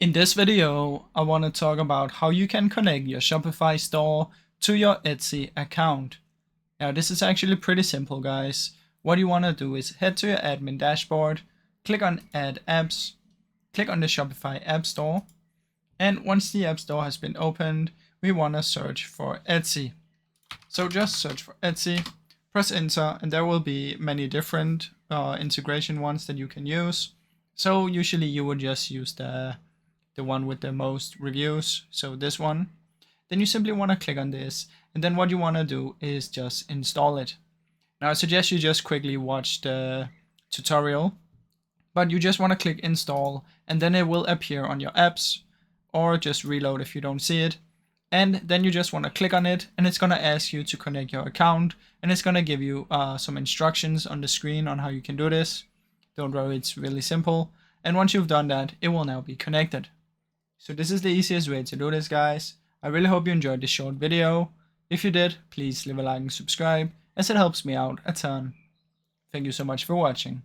In this video, I want to talk about how you can connect your Shopify store to your Etsy account. Now, this is actually pretty simple, guys. What you want to do is head to your admin dashboard, click on Add Apps, click on the Shopify App Store, and once the App Store has been opened, we want to search for Etsy. So just search for Etsy, press enter, and there will be many different integration ones that you can use. So usually you would just use the one with the most reviews, so this one. Then you simply want to click on this, and then what you want to do is just install it. Now I suggest you just quickly watch the tutorial, but you just want to click install, and then it will appear on your apps, or just reload if you don't see it. And then you just want to click on it, and it's going to ask you to connect your account, and it's going to give you some instructions on the screen on how you can do this. Don't worry, it's really simple. And once you've done that, it will now be connected. So this is the easiest way to do this, guys. I really hope you enjoyed this short video. If you did, please leave a like and subscribe, as it helps me out a ton. Thank you so much for watching.